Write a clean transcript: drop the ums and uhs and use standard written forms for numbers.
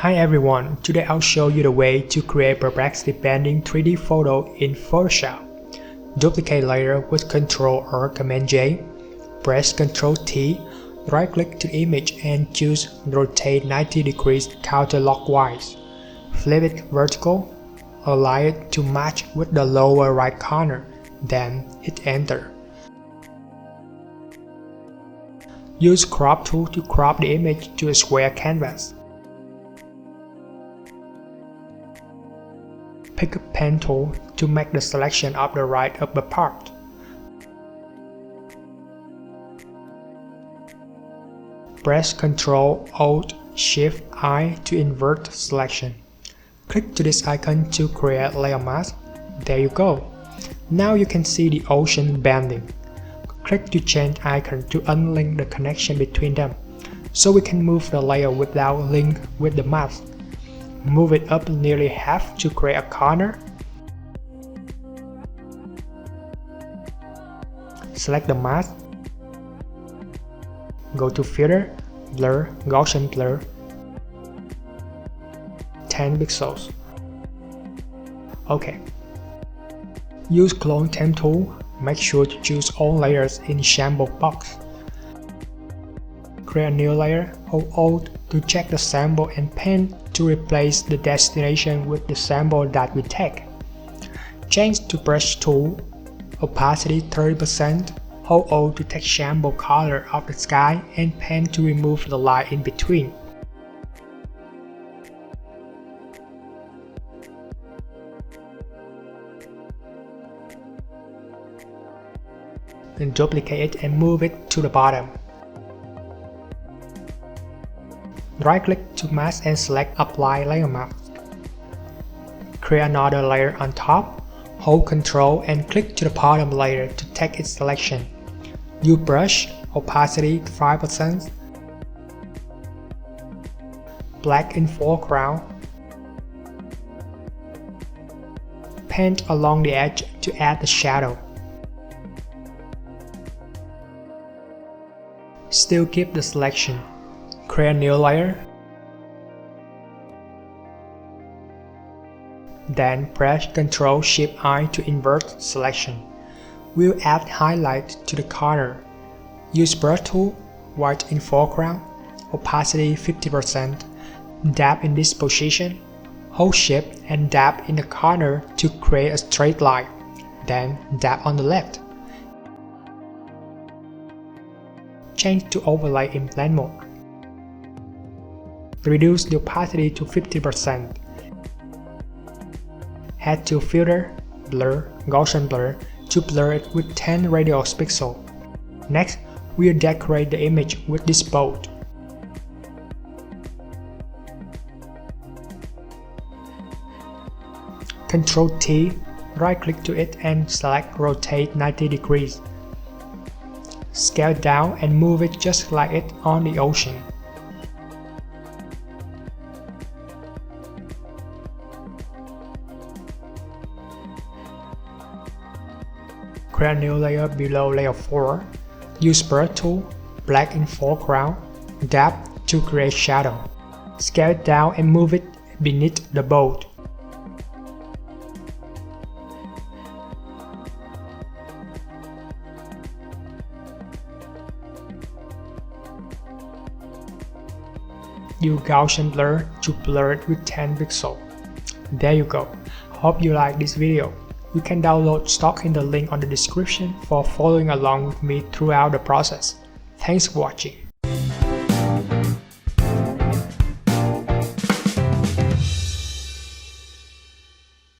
Hi everyone, today I'll show you the way to create perplexity bending 3D photo in Photoshop. Duplicate layer with Ctrl or Command J, press Ctrl T, right click to the image and choose rotate 90 degrees counterclockwise. Flip it vertical, align it to match with the lower right corner, then hit enter. Use crop tool to crop the image to a square canvas. Pick up pen tool to make the selection of the right upper part. Press Ctrl Alt Shift I to invert selection. Click to this icon to create layer mask. There you go. Now you can see the ocean bending. Click to change icon to unlink the connection between them, so we can move the layer without link with the mask. Move it up nearly half to create a corner. Select the mask. Go to Filter, Blur, Gaussian Blur, 10 pixels. OK. Use Clone Temp tool. Make sure to choose all layers in sample box. Create a new layer, hold Alt to check the sample and pen to replace the destination with the sample that we take. Change to brush tool, opacity 30%, hold Alt to take sample color of the sky and pen to remove the line in between. Then duplicate it and move it to the bottom. Right-click to mask and select Apply Layer Mask. Create another layer on top. Hold Ctrl and click to the bottom layer to take its selection. Use brush, opacity 5%, black in foreground. Paint along the edge to add the shadow. Still keep the selection. Create a new layer. Then press Ctrl Shift I to invert selection. We'll add highlight to the corner. Use brush tool, white in foreground, opacity 50%. Dab in this position. Hold Shift and dab in the corner to create a straight line. Then dab on the left. Change to overlay in blend mode. Reduce the opacity to 50%. Head to Filter, Blur, Gaussian Blur to blur it with 10 radius pixels. Next, we'll decorate the image with this boat. Ctrl T, right-click to it and select Rotate 90 degrees. Scale it down and move it just like it on the ocean. Create a new layer below layer 4. Use brush tool, black in foreground, dab to create shadow. Scale it down and move it beneath the boat. Use Gaussian blur to blur it with 10 pixels. There you go. Hope you like this video. You can download stock in the link on the description for following along with me throughout the process. Thanks for watching.